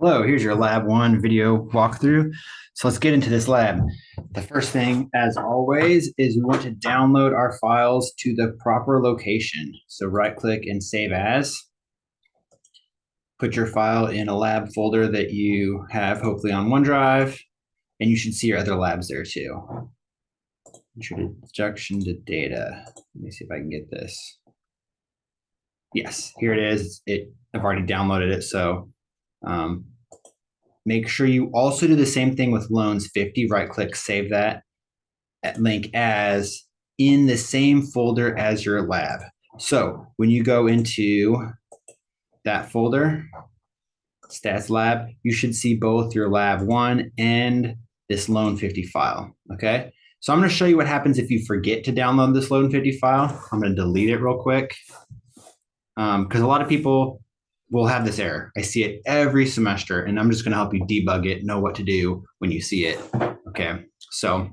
Hello, here's your lab one video walkthrough. So let's get into this lab. The first thing, as always, is we want to download our files to the proper location. So right click and save as. Put your file in a lab folder that you have hopefully on OneDrive, and you should see your other labs there too. Introduction to data. Let me see if I can get this. Yes, here it is. I've already downloaded it, so make sure you also do the same thing with loans 50. Right click, save that link as in the same folder as your lab. So when you go into that folder, stats lab, you should see both your lab one and this loan 50 file. Okay. So I'm going to show you what happens if you forget to download this loan 50 file. I'm going to delete it real quick because a lot of people will have this error. I see it every semester, and I'm just going to help you debug it, know what to do when you see it. Okay. So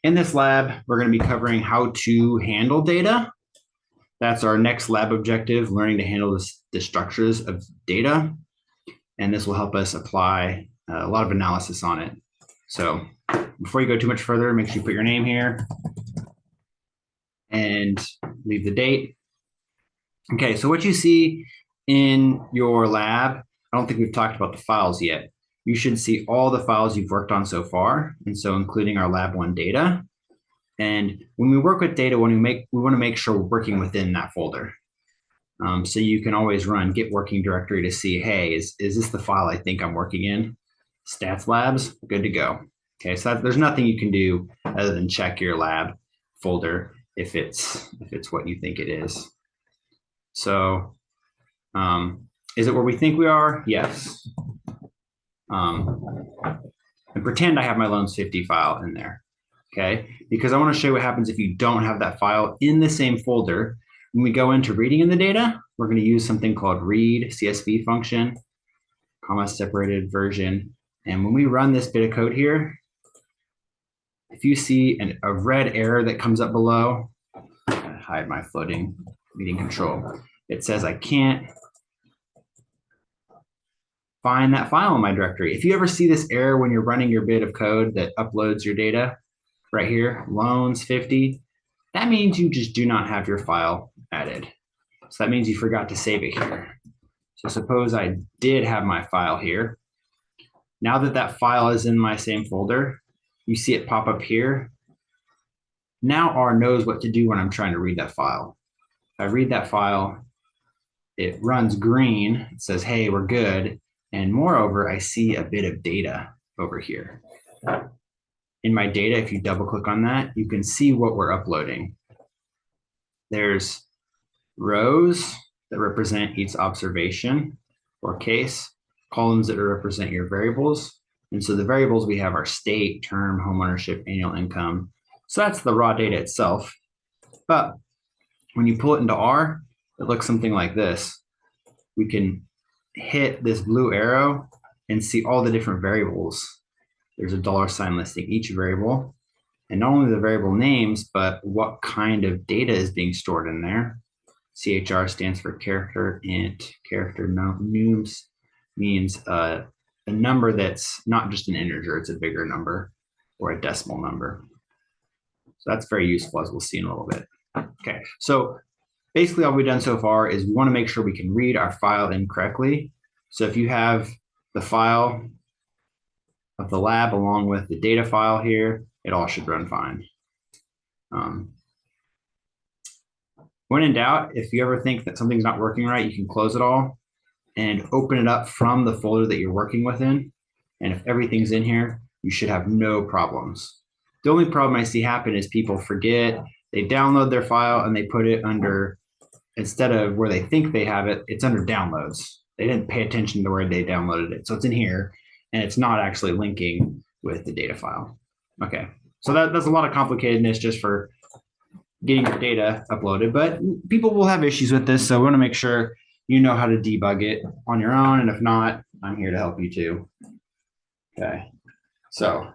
in this lab, we're going to be covering how to handle data. That's our next lab objective, learning to handle the structures of data. And this will help us apply a lot of analysis on it. So before you go too much further, make sure you put your name here and leave the date. Okay, so what you see in your lab, I don't think we've talked about the files yet. You should see all the files you've worked on so far, and so including our lab one data. And when we work with data, we want to make sure we're working within that folder. So you can always run git working directory to see, hey, is this the file I think I'm working in? Stats labs, good to go. Okay, so there's nothing you can do other than check your lab folder if it's what you think it is. So is it where we think we are? Yes. And pretend I have my loans 50 file in there, okay? Because I want to show you what happens if you don't have that file in the same folder. When we go into reading in the data, we're going to use something called read CSV function, comma separated version. And when we run this bit of code here, if you see a red error that comes up below, hide my floating meeting control. It says I can't find that file in my directory. If you ever see this error when you're running your bit of code that uploads your data right here, loans 50, that means you just do not have your file added. So that means you forgot to save it here. So suppose I did have my file here. Now that that file is in my same folder, you see it pop up here. Now R knows what to do when I'm trying to read that file. If I read that file, it runs green. It says, hey, we're good. And moreover, I see a bit of data over here. In my data, if you double click on that, you can see what we're uploading. There's rows that represent each observation or case, columns that represent your variables. And so the variables we have are state, term, home ownership, annual income. So that's the raw data itself. But when you pull it into R, it looks something like this. We can hit this blue arrow and see all the different variables. There's a $ listing each variable, and not only the variable names, but what kind of data is being stored in there. CHR stands for character, int, character nums means a number that's not just an integer, it's a bigger number or a decimal number. So that's very useful, as we'll see in a little bit. Okay, so basically all we've done so far is we want to make sure we can read our file in correctly. So if you have the file of the lab along with the data file here, it all should run fine. When in doubt, if you ever think that something's not working right, you can close it all and open it up from the folder that you're working within. And if everything's in here, you should have no problems. The only problem I see happen is people forget, they download their file and they put it under, instead of where they think they have it, it's under downloads. They didn't pay attention to where they downloaded it. So it's in here and it's not actually linking with the data file. Okay, so that's a lot of complicatedness just for getting your data uploaded, but people will have issues with this. So we want to make sure you know how to debug it on your own. And if not, I'm here to help you too. Okay, so,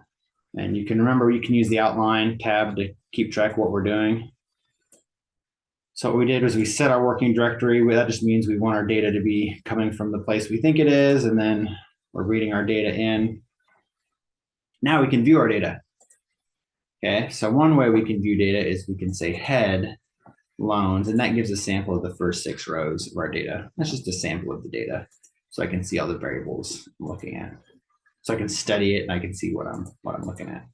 and you can remember, you can use the outline tab to keep track of what we're doing. So what we did was we set our working directory. That just means we want our data to be coming from the place we think it is. And then We're reading our data in. Now we can view our data. Okay, so one way we can view data is we can say head loans, and that gives a sample of the first 6 rows of our data. That's just a sample of the data. So I can see all the variables I'm looking at. So I can study it and I can see what I'm looking at.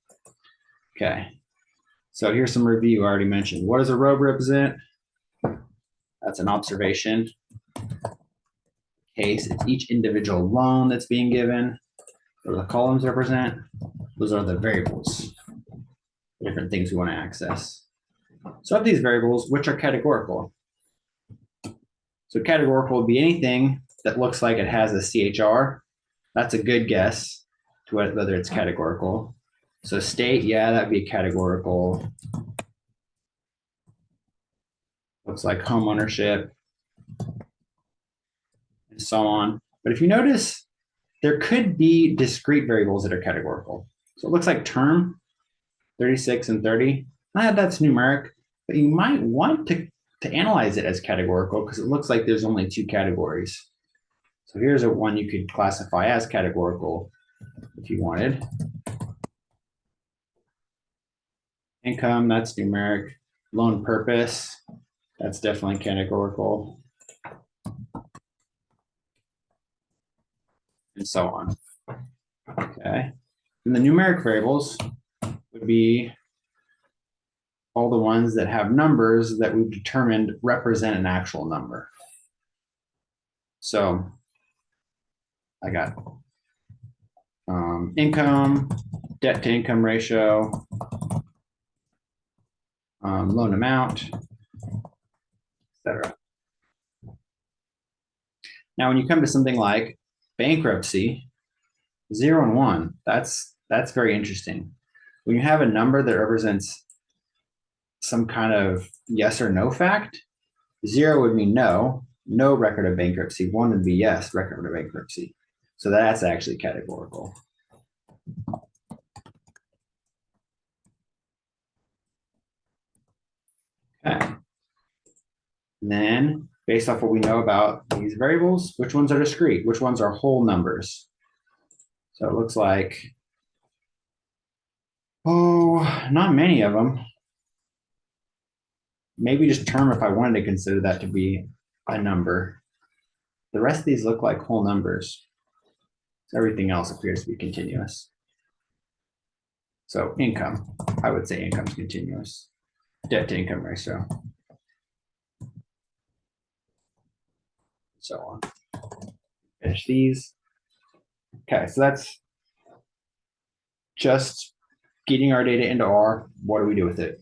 Okay, so here's some review I already mentioned. What does a row represent? That's an observation case. It's each individual loan that's being given. What do the columns represent? Those are the variables, different things we want to access. So of these variables, which are categorical? So categorical would be anything that looks like it has a CHR. That's a good guess to whether it's categorical. So state, yeah, that'd be categorical. Looks like home ownership and so on. But if you notice, there could be discrete variables that are categorical. So it looks like term, 36 and 30. That's numeric, but you might want to analyze it as categorical because it looks like there's only 2 categories. So here's one you could classify as categorical if you wanted. Income, that's numeric. Loan purpose, that's definitely categorical. And so on. Okay. And the numeric variables would be all the ones that have numbers that we've determined represent an actual number. So I got income, debt to income ratio, loan amount, etc. Now, when you come to something like bankruptcy, 0 and 1, that's very interesting. When you have a number that represents some kind of yes or no fact, 0 would mean no record of bankruptcy. 1 would be yes, record of bankruptcy. So that's actually categorical. Okay. And then, based off what we know about these variables, which ones are discrete? Which ones are whole numbers? So it looks like, not many of them. Maybe just term if I wanted to consider that to be a number. The rest of these look like whole numbers. So everything else appears to be continuous. So income, I would say income's continuous. Debt to income ratio. So on. Finish these. Okay, so that's just getting our data into R. What do we do with it?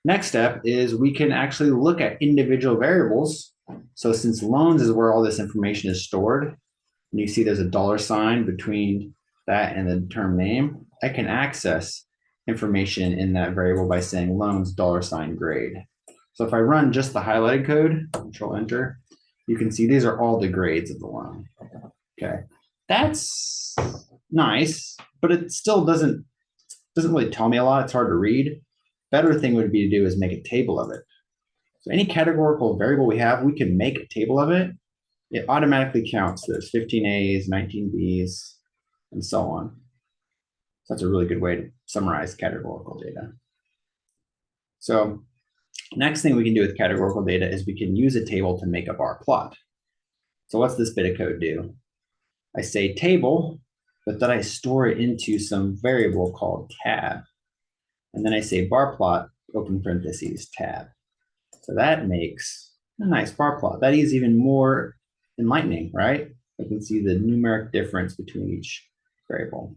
Next step is we can actually look at individual variables. So since loans is where all this information is stored, and you see there's a $ between that and the term name, I can access information in that variable by saying loans $grade. So if I run just the highlighted code, Control Enter, you can see these are all the grades of the loan. Okay, that's nice, but it still doesn't really tell me a lot. It's hard to read. Better thing would be to do is make a table of it. So any categorical variable we have, we can make a table of it. It automatically counts. There's 15 A's, 19 B's, and so on. So that's a really good way to summarize categorical data. So next thing we can do with categorical data is we can use a table to make up our plot. So what's this bit of code do? I say table, but then I store it into some variable called tab. And then I say bar plot, open parentheses, tab. So that makes a nice bar plot. That is even more enlightening, right? I can see the numeric difference between each variable.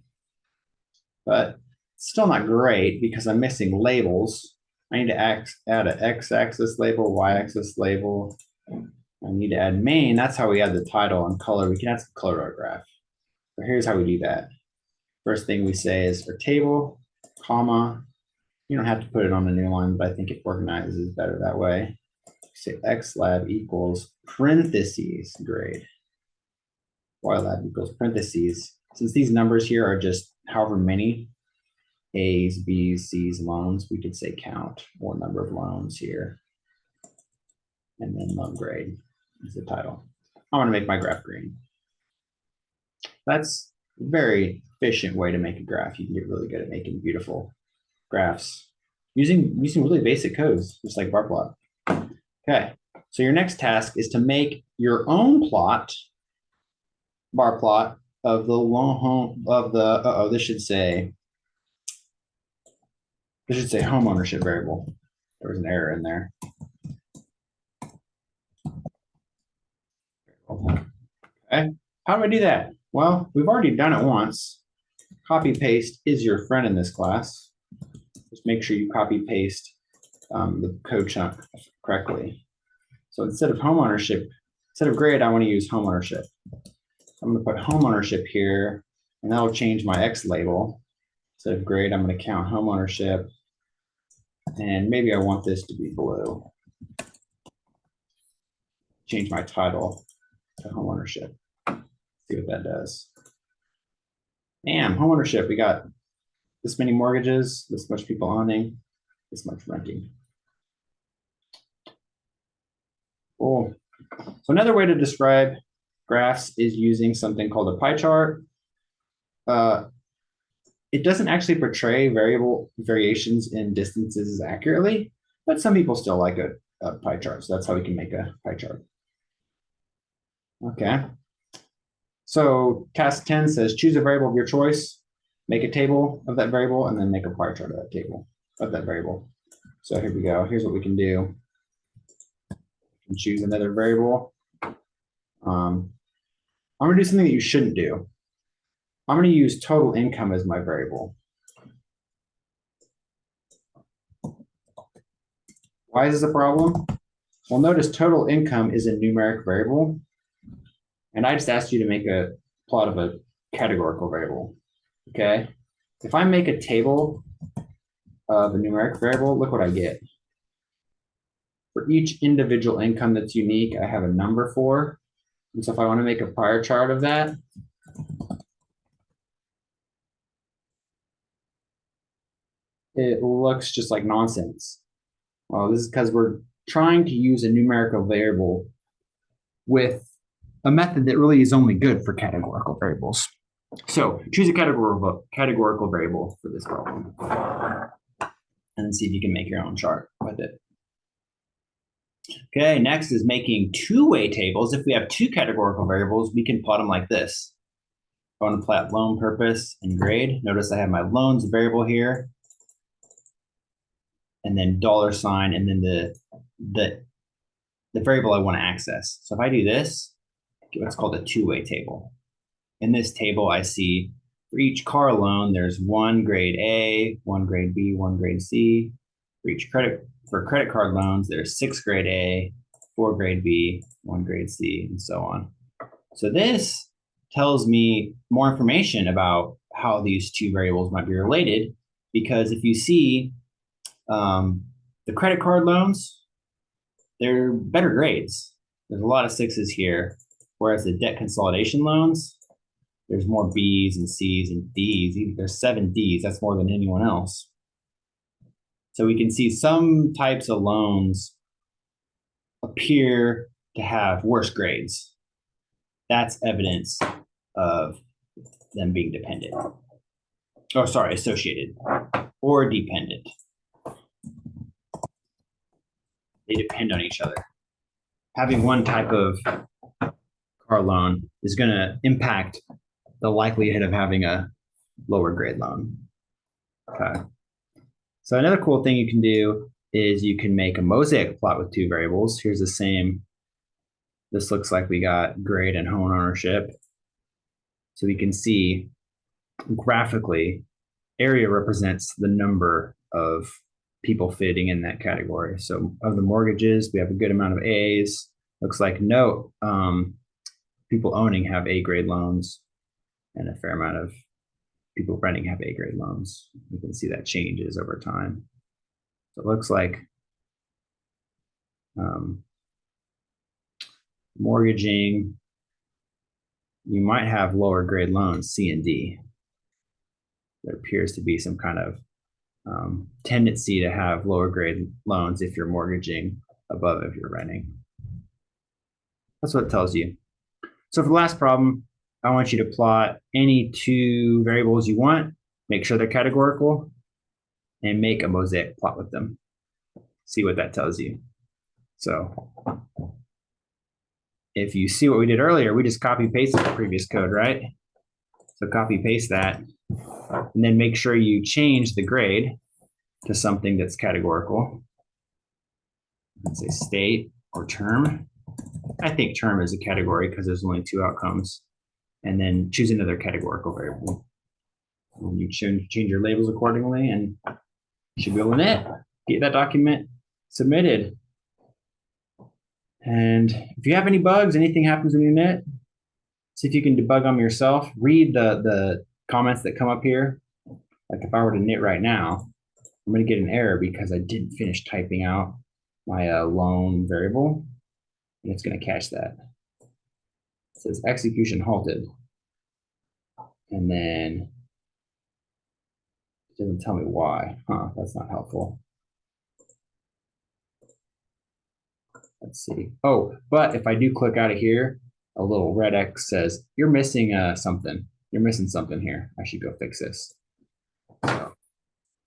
But it's still not great because I'm missing labels. I need to add an x-axis label, y-axis label. I need to add main. That's how we add the title and color. We can add some color to our graph. So here's how we do that. First thing we say is our table, comma. You don't have to put it on a new line, but I think it organizes better that way. Say xlab equals parentheses grade. Ylab equals parentheses. Since these numbers here are just however many A's, B's, C's loans, we could say count or number of loans here. And then loan grade is the title. I want to make my graph green. That's very efficient way to make a graph. You can get really good at making beautiful graphs using really basic codes, just like bar plot. Okay, so your next task is to make your own plot, bar plot of the home of the this should say home ownership variable. There was an error in there. Okay, how do I do that? Well, we've already done it once. Copy paste is your friend in this class. Just make sure you copy paste the code chunk correctly. So instead of home ownership, instead of grade, I want to use home ownership. I'm going to put home ownership here, and that'll change my X label. Instead of grade, I'm going to count home ownership, and maybe I want this to be blue. Change my title to home ownership. See what that does. Bam, home ownership. We got this many mortgages, this much people owning, this much renting. Cool. So another way to describe graphs is using something called a pie chart. It doesn't actually portray variable variations in distances accurately, but some people still like a pie chart. So that's how we can make a pie chart. Okay. So task 10 says choose a variable of your choice, make a table of that variable, and then make a pie chart of that table of that variable. So here we go. Here's what we can do. And choose another variable. I'm going to do something that you shouldn't do. I'm going to use total income as my variable. Why is this a problem? Well, notice total income is a numeric variable. And I just asked you to make a plot of a categorical variable. Okay. If I make a table of a numeric variable, look what I get. For each individual income that's unique, I have a number for. And so if I want to make a pie chart of that, it looks just like nonsense. Well, this is because we're trying to use a numerical variable with a method that really is only good for categorical variables. So choose a categorical variable for this problem. And then see if you can make your own chart with it. Okay, next is making two-way tables. If we have two categorical variables, we can plot them like this. I want to plot loan purpose and grade. Notice I have my loans variable here, and then $, and then the variable I want to access. So if I do this, what's called a two-way table. In this table, I see for each car loan, there's one grade A, one grade B, one grade C. For credit card loans, there's 6 grade A, 4 grade B, 1 grade C, and so on. So this tells me more information about how these two variables might be related, because if you see the credit card loans, they're better grades. There's a lot of 6s here, whereas the debt consolidation loans, there's more B's and C's and D's. There's 7 D's. That's more than anyone else. So we can see some types of loans appear to have worse grades. That's evidence of them being dependent. Oh, sorry, associated or dependent. They depend on each other. Having one type of car loan is going to impact the likelihood of having a lower grade loan. Okay. So another cool thing you can do is you can make a mosaic plot with two variables. Here's the same. This looks like we got grade and home ownership. So we can see graphically, area represents the number of people fitting in that category. So of the mortgages, we have a good amount of A's. Looks like no people owning have A grade loans, and a fair amount of people renting have A grade loans. You can see that changes over time. So it looks like mortgaging, you might have lower grade loans, C and D. There appears to be some kind of tendency to have lower grade loans if you're mortgaging above if you're renting. That's what it tells you. So for the last problem, I want you to plot any two variables you want, make sure they're categorical, and make a mosaic plot with them. See what that tells you. So if you see what we did earlier, we just copy pasted the previous code, right? So copy paste that, and then make sure you change the grade to something that's categorical. Let's say state or term. I think term is a category because there's only two outcomes. And then choose another categorical variable. And you change your labels accordingly, and you should be able to get that document submitted. And if you have any bugs, anything happens in your knit, see if you can debug them yourself. Read the comments that come up here. Like if I were to knit right now, I'm going to get an error because I didn't finish typing out my lone variable, and it's going to catch that. It says execution halted. And then it doesn't tell me why. That's not helpful. Let's see. Oh, but if I do click out of here, a little red X says, you're missing something. You're missing something here. I should go fix this. So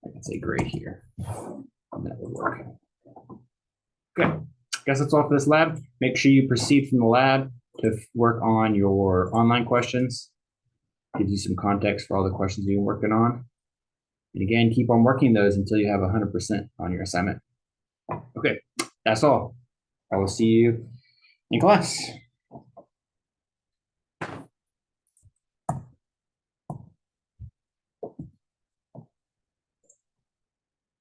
I can say grade here, and that would work. Good. Guess that's all for this lab. Make sure you proceed from the lab to work on your online questions. Gives you some context for all the questions you're working on. And again, keep on working those until you have 100% on your assignment. Okay, that's all. I will see you in class.